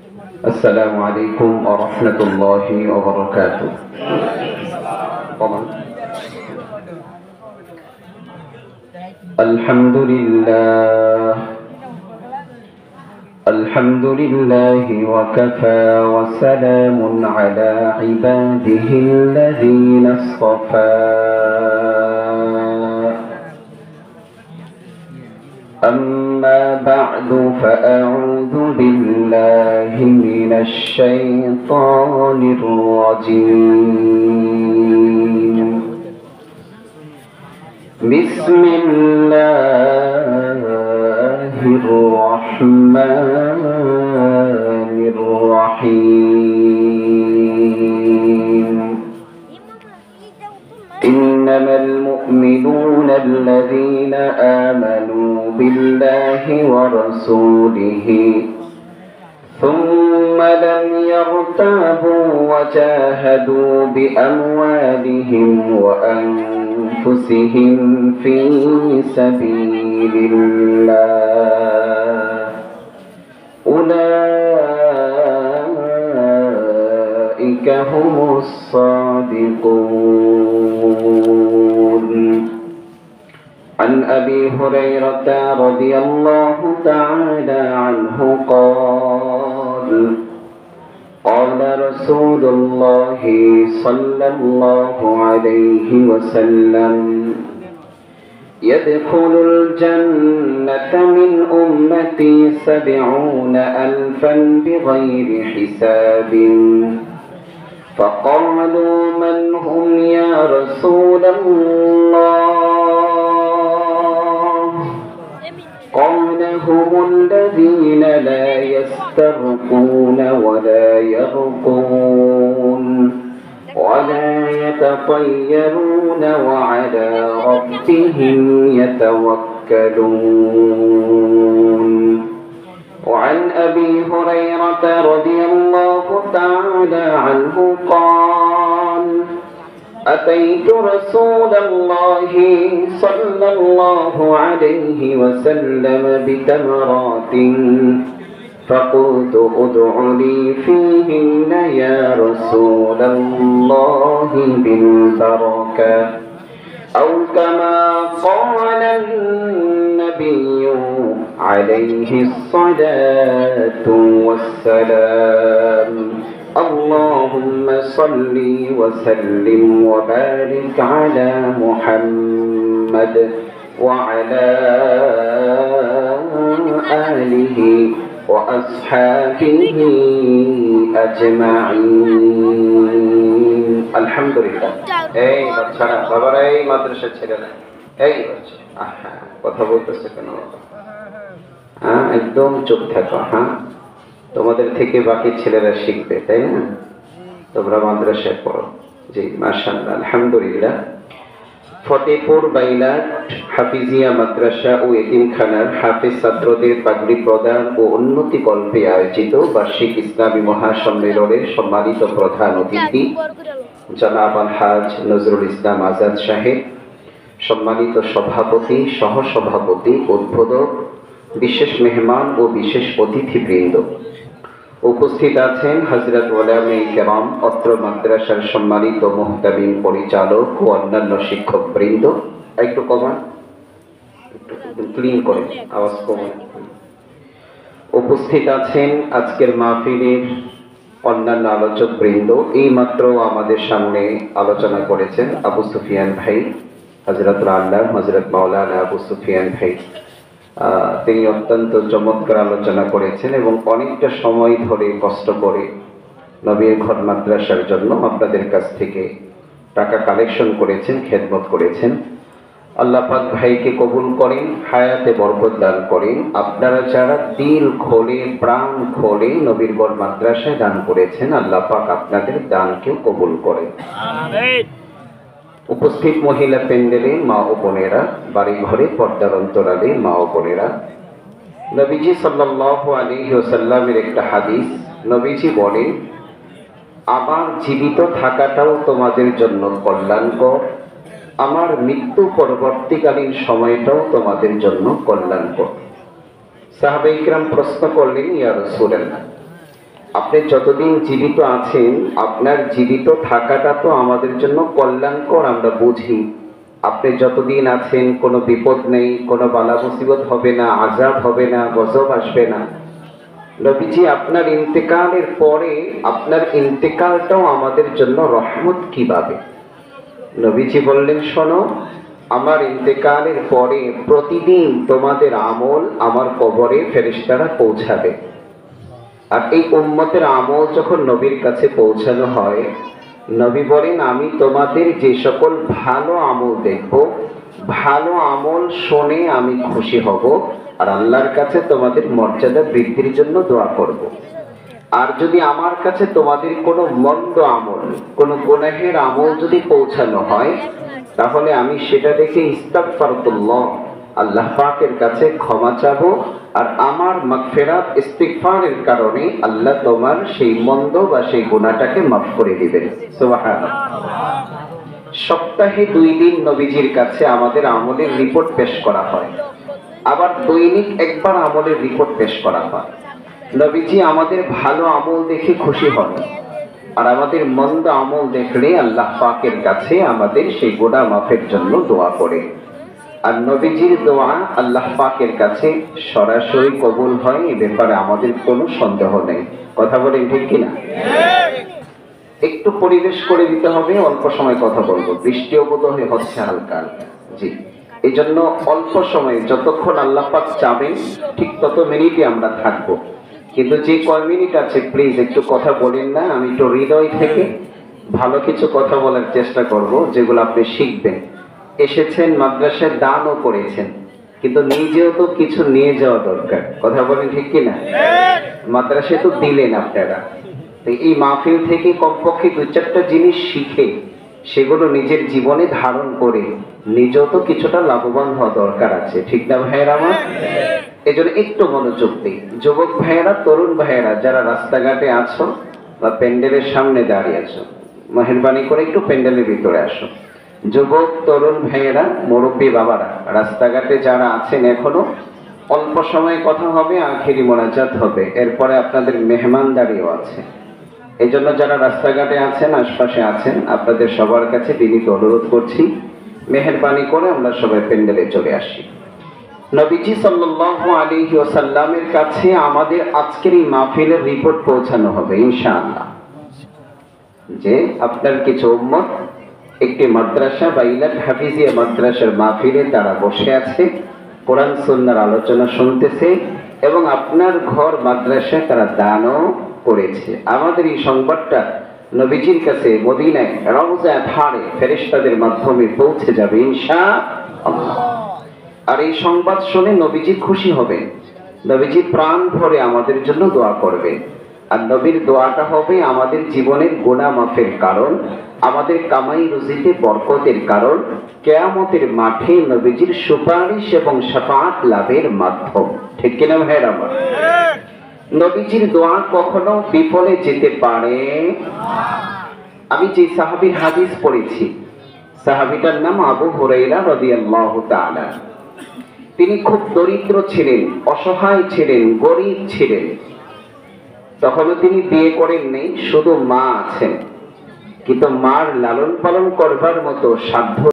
السلام عليكم ورحمة الله وبركاته. طبعا الحمد لله وكفى وسلام على عباده الذين اصطفى. أما بعد فأعوذ بالله من الشيطان الرجيم. بسم الله الرحمن الرحيم. إنما المؤمنون الذين آمنوا بالله ورسوله ثم لم يرتابوا وجاهدوا بأموالهم وأنفسهم في سبيل الله أولئك هم الصادقون. عن أبي هريرة رضي الله تعالى عنه قال قال رسول الله صلى الله عليه وسلم يدخل الجنة من أمتي 70,000 بغير حساب. فقالوا من هم يا رسول الله؟ قال هم الذين لا يسترقون ولا يرقون ولا يتطيرون وعلى ربهم يتوكلون. وعن أبي هريرة رضي الله تعالى عنه قال أتيت رسول الله صلى الله عليه وسلم بتمرات فقلت ادع لي فيهن يا رسول الله بالبركة أو كما قال النبي عليه الصلاة والسلام. اللهم صل وسلم وبارك على محمد وعلى آله وأصحابه أجمعين. الحمد لله. এই বাচ্চারা বাবারা এই মাদ্রাসা ছেলেরা এই বাচ্চা কথা বলতেছে কেন? হ্যাঁ একদম চুপ থাকো। হ্যাঁ তোমাদের থেকে বাকি ছেলেরা শিখবে, তাই না? তোমরা মাদ্রাসায় পড়ো। জি মাশাআল্লাহ আলহামদুলিল্লাহ। ফতেপুর বাইলাট হাফিজিয়া মাদ্রাসা ও এতিমখানার হাফেজ ছাত্রদের পাগড়ি প্রদান ও উন্নতি কল্পে আয়োজিত বার্ষিক ইসলামী মহাসম্মেলনের সম্মানিত প্রধান অতিথি জনাব আলহাজ নজরুল ইসলাম আজাদ সাহেব, সম্মানিত সভাপতি, সহসভাপতি, উদ্বোধক, বিশেষ মেহমান ও বিশেষ অতিথিবৃন্দ, উপস্থিত আছেন হযরত উলামায়ে কেরাম, অত্র মাদ্রাসার সম্মানিত মুহতামিম, পরিচালক ও অন্যান্য শিক্ষক বৃন্দ। একটু কমান, একটু ক্লিন করে আওয়াজ কমান। উপস্থিত আছেন আজকের মাহফিলের অন্যান্য আলোচক বৃন্দ। এই মাত্র আমাদের সামনে আলোচনা করেছেন আবু সুফিয়ান ভাই, হযরত আল্লাহ হযরত মাওলানা আবু সুফিয়ান ভাই। তিনি অত্যন্ত চমৎকার আলোচনা করেছেন এবং অনেকটা সময় ধরে কষ্ট করে নবীর ঘর মাদ্রাসার জন্য আপনাদের কাছ থেকে টাকা কালেকশন করেছেন, খেদমত করেছেন। আল্লাহ পাক ভাইকে কবুল করেন, হায়াতে বরকত দান করেন। আপনারা যারা দিল খোলে, প্রাণ খোলে নবীর ঘর মাদ্রাসায় দান করেছেন, আল্লাহ পাক আপনাদের দানকেও কবুল করেন। আমিন। উপস্থিত মহিলা প্যান্ডেলে মা ও বোনেরা, বাড়ি ঘরে পর্দার অন্তরালে মা ও বোনেরা, নবীজি সাল্লাল্লাহু আলাইহি ওয়াসাল্লামের একটা হাদিস, নবীজি বলেন আমার জীবিত থাকাটাও তোমাদের জন্য কল্যাণকর, আমার মৃত্যু পরবর্তীকালীন সময়টাও তোমাদের জন্য কল্যাণকর। সাহাবায়ে কিরাম প্রশ্ন করলেন, ইয়া রাসূলুল্লাহ আপনি যতদিন জীবিত আছেন, আপনার জীবিত থাকাটা তো আমাদের জন্য কল্যাণকর, আমরা বুঝি। আপনি যতদিন আছেন কোনো বিপদ নেই, কোনো বালা মুসিবত হবে না, আযাব হবে না, গজব আসবে না। নবীজি আপনার ইন্তেকালের পরে আপনার ইন্তেকালটাও আমাদের জন্য রহমত কিভাবে? নবীজি বললেন, শোনো, আমার ইন্তেকালের পরে প্রতিদিন তোমাদের আমল আমার কবরে ফেরেশতারা পৌঁছাবে। আর এই উম্মতের আমল যখন নবীর কাছে পৌঁছানো হয়, নবী বলেন, আমি তোমাদের যে সকল ভালো আমল দেখব, ভালো আমল শুনে আমি খুশি হব, আর আল্লাহর কাছে তোমাদের মর্যাদা বৃদ্ধির জন্য দোয়া করব। আর যদি আমার কাছে তোমাদের কোনো মন্দ আমল, কোনো গুনাহের আমল যদি পৌঁছানো হয়, তাহলে আমি সেটা দেখে ইস্তাগফারুল্লাহ, আল্লাহ পাকের কাছে ক্ষমা চাবো, আর আমার মাগফিরাত ইস্তিগফারের কারণে আল্লাহ তোমার সেই মন্দ বা সেই গুনাহটাকে মাফ করে দিবেন। সুবহানাল্লাহ। সপ্তাহে 2 দিন নবীজির কাছে আমাদের আমলের রিপোর্ট পেশ করা হয়, আবার দৈনিক একবার আমলের রিপোর্ট পেশ করা হয়। নবীজি আমাদের ভালো আমল দেখে খুশি হন, আর আমাদের মন্দ আমল দেখলে আল্লাহ পাকের কাছে আমাদের সেই গুনাহ মাফের জন্য দোয়া করে। আর নবীজির দোয়া আল্লাহ পাকের কাছে সরাসরি কবুল হয়, এ ব্যাপারে আমাদের কোনো সন্দেহ নেই। কথা বলেন ঠিক কিনা? একটু পরিবেশ করে দিতে হবে, অল্প সময় কথা বলবো, বৃষ্টিও বোধহয় হচ্ছে হালকা। জি, এই জন্য অল্প সময়ে যতক্ষণ আল্লাহ পাক চাবেন ঠিক তত মিনিটই আমরা থাকবো। কিন্তু যে কয় মিনিট আছে প্লিজ একটু কথা বলেন না, আমি একটু হৃদয় থেকে ভালো কিছু কথা বলার চেষ্টা করব, যেগুলো আপনি শিখবেন। এসেছেন মাদ্রাসায়, দানও করেছেন, কিন্তু নিজেও তো কিছু নিয়ে যাওয়া দরকার। কথা বলেন ঠিক কিনা? মাদ্রাসায় তো দিলেন আপনারা, এই মাহফিল থেকে কমপক্ষে 2-4টা জিনিস শিখে সেগুলো নিজের জীবনে ধারণ করে নিজেও তো কিছুটা লাভবান হওয়া দরকার আছে, ঠিক না ভাইয়েরা আমার? এজন্য একটু মনোযোগ দিই। যুবক ভাইয়েরা, তরুণ ভাইয়েরা যারা রাস্তাঘাটে আছো বা প্যান্ডেলের সামনে দাঁড়িয়ে আছো, মেহেরবানি করে একটু প্যান্ডেলের ভিতরে আসো। যুবক তরুণ ভাইয়েরা, মুরব্বী বাবারা, রাস্তাঘাটে যারা আছেন এখনো, অল্প সময় কথা হবে, আখেরি মোনাজাত হবে, এরপরে আপনাদের মেহমানদারিও আছে। এই জন্য যারা রাস্তাঘাটে আছেন, আশপাশে আছেন, আপনাদের সবার কাছে বিনীত অনুরোধ করছি, মেহেরবানি করে আমরা সবাই প্যান্ডেলে চলে আসি। নবীজি সাল্লাল্লাহু আলাইহি ওয়াসাল্লামের কাছে আমাদের আজকের এই মাহফিলের রিপোর্ট পৌঁছানো হবে ইনশাআল্লাহ, যে আপনার কিছু উম্মত একটি মাদ্রাসা বা ইলাত হাফিজিয়া মাদ্রাসার মাহফিলে তারা বসে আছে, কোরআন সুন্নাহর আলোচনা শুনতেছে, এবং আপনার ঘর মাদ্রাসায় তারা দানও করেছে। আমাদের এই সংবাদটা নবীজির কাছে মদিনায় রওজায় ধারে ফেরেশতাদের মাধ্যমে পৌঁছে যাবে ইনশাআল্লাহ। আর এই সংবাদ শুনে নবীজি খুশি হবেন, নবীজি প্রাণ ভরে আমাদের জন্য দোয়া করবে। আর নবীর দোয়াটা হবে আমাদের জীবনের গুনাহ মাফের কারণ, আমাদের কামাই রুজিতে বরকতের কারণ, কিয়ামতের মাঠে নবীজির সুপারিশ এবং শাফাআত লাভের মাধ্যম। ঠিক কিনা ভাইরা আমার? নবীজির দোয়া কখনো বিফলে যেতে পারে। আমি যে সাহাবীর হাদিস পড়েছি, সাহাবীটার নাম আবু হুরায়রা রাদিয়াল্লাহু তাআলা। তিনি খুব দরিদ্র ছিলেন, অসহায় ছিলেন, গরীব ছিলেন। তখনও তিনি বিয়ে করেননি, শুধু মা আছেন, কিন্তু মার লালন পালন করবার মতো সাধ্য